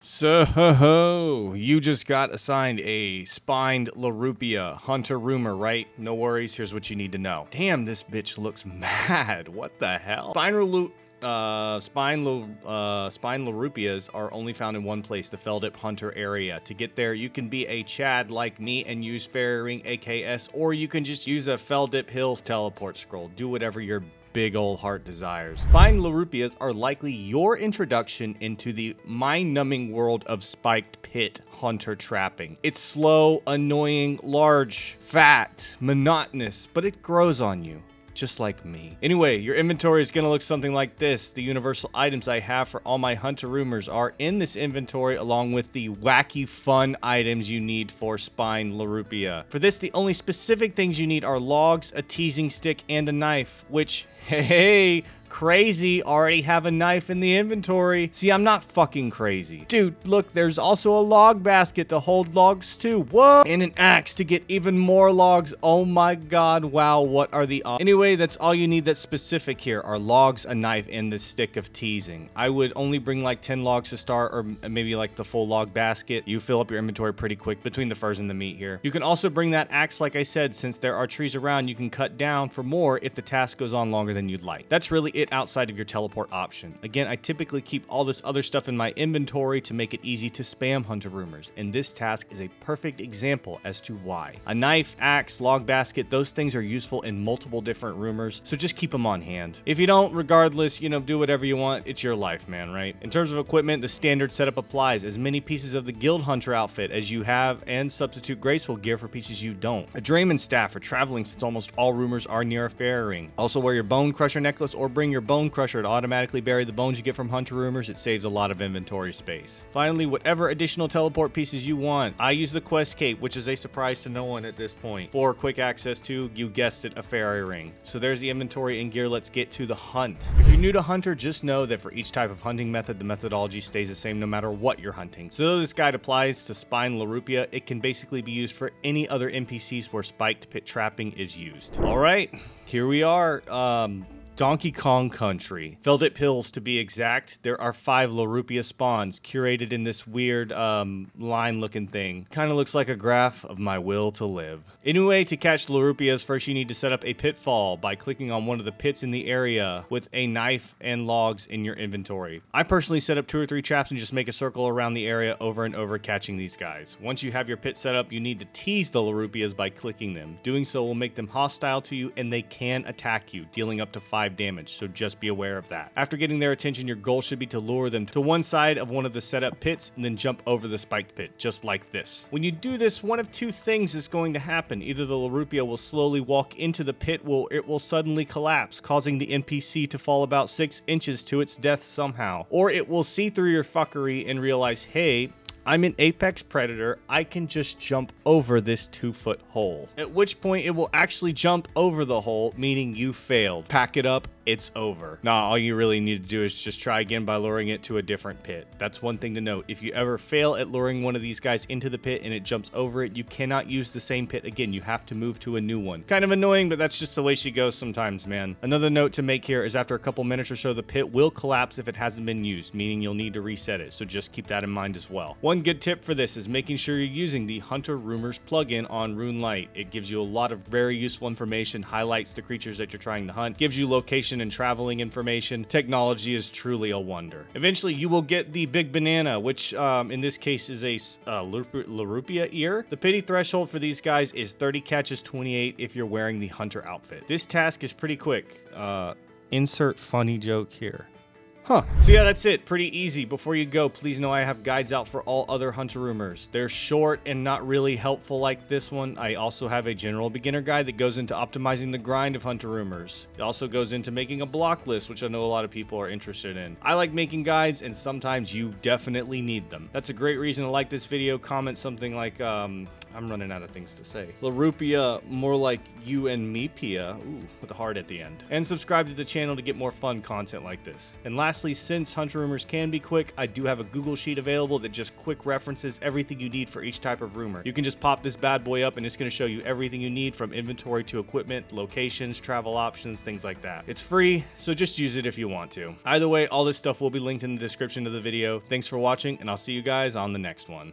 So, you just got assigned a spined Larupia Hunter Rumor, right? No worries, here's what you need to know. Damn, this bitch looks mad. What the hell? Spine Larupias are only found in one place, the Feldip Hunter area. To get there, you can be a Chad like me and use Fairy Ring AKS, or you can just use a Feldip Hills teleport scroll. Do whatever your big old heart desires. Spine Larupias are likely your introduction into the mind-numbing world of spiked pit hunter trapping. It's slow, annoying, large, fat, monotonous, but it grows on you. Just like me. Anyway, your inventory is going to look something like this. The universal items I have for all my hunter rumors are in this inventory, along with the wacky fun items you need for Spine Larupia. For this, the only specific things you need are logs, a teasing stick, and a knife, which, hey, crazy, already have a knife in the inventory. See, I'm not fucking crazy. Dude, look, there's also a log basket to hold logs too. Whoa! And an axe to get even more logs. Oh my god, wow, what are the odds? Anyway, that's all you need that's specific here are logs, a knife, and the stick of teasing. I would only bring like 10 logs to start, or maybe like the full log basket. You fill up your inventory pretty quick between the furs and the meat here. You can also bring that axe, like I said, since there are trees around, you can cut down for more if the task goes on longer than you'd like. That's really it outside of your teleport option. Again, I typically keep all this other stuff in my inventory to make it easy to spam hunter rumors, and this task is a perfect example as to why. A knife, axe, log basket, those things are useful in multiple different rumors, so just keep them on hand. If you don't, regardless, you know, do whatever you want. It's your life, man, right? In terms of equipment, the standard setup applies. As many pieces of the guild hunter outfit as you have, and substitute graceful gear for pieces you don't. A Drayman staff for traveling, since almost all rumors are near a fairy ring. Also wear your bone crusher necklace or bring your bone crusher to automatically bury the bones you get from hunter rumors. It saves a lot of inventory space. Finally, whatever additional teleport pieces you want. I use the quest cape, which is a surprise to no one at this point, for quick access to, you guessed it, a fairy ring. So there's the inventory and gear. Let's get to the hunt. If you're new to hunter, just know that for each type of hunting method, the methodology stays the same no matter what you're hunting. So though this guide applies to Spine Larupia, it can basically be used for any other NPCs where spiked pit trapping is used. All right, here we are. Donkey Kong Country. Feldip Hills to be exact. There are 5 Larupia spawns curated in this weird line looking thing. Kind of looks like a graph of my will to live. Anyway, to catch Larupias, first you need to set up a pitfall by clicking on one of the pits in the area with a knife and logs in your inventory. I personally set up 2 or 3 traps and just make a circle around the area over and over, catching these guys. Once you have your pit set up, you need to tease the Larupias by clicking them. Doing so will make them hostile to you, and they can attack you, dealing up to 5 damage, so just be aware of that. After getting their attention, your goal should be to lure them to one side of one of the setup pits and then jump over the spiked pit, just like this. When you do this, one of 2 things is going to happen. Either the Larupia will slowly walk into the pit, or it will suddenly collapse, causing the NPC to fall about 6 inches to its death somehow. Or it will see through your fuckery and realize, hey, I'm an apex predator, I can just jump over this 2-foot hole. At which point it will actually jump over the hole, meaning you failed. Pack it up, it's over. Nah, all you really need to do is just try again by luring it to a different pit. That's one thing to note. If you ever fail at luring one of these guys into the pit and it jumps over it, you cannot use the same pit again. You have to move to a new one. Kind of annoying, but that's just the way she goes sometimes, man. Another note to make here is after a couple minutes or so, the pit will collapse if it hasn't been used, meaning you'll need to reset it. So just keep that in mind as well. One good tip for this is making sure you're using the Hunter Rumors plugin on Moonlight. It gives you a lot of very useful information, highlights the creatures that you're trying to hunt, gives you location and traveling information. Technology is truly a wonder. Eventually, you will get the big banana, which in this case is a Larupia ear. The pity threshold for these guys is 30 catches, 28 if you're wearing the hunter outfit. This task is pretty quick. Insert funny joke here. Huh. So yeah, that's it. Pretty easy. Before you go, please know I have guides out for all other hunter rumors. They're short and not really helpful like this one. I also have a general beginner guide that goes into optimizing the grind of hunter rumors. It also goes into making a block list, which I know a lot of people are interested in. I like making guides, and sometimes you definitely need them. That's a great reason to like this video. Comment something like, I'm running out of things to say. Larupia, more like Uenmepia, ooh, with a heart at the end. And subscribe to the channel to get more fun content like this. And lastly, since hunter rumors can be quick, I do have a Google Sheet available that just quick references everything you need for each type of rumor. You can just pop this bad boy up and it's going to show you everything you need from inventory to equipment, locations, travel options, things like that. It's free, so just use it if you want to. Either way, all this stuff will be linked in the description of the video. Thanks for watching, and I'll see you guys on the next one.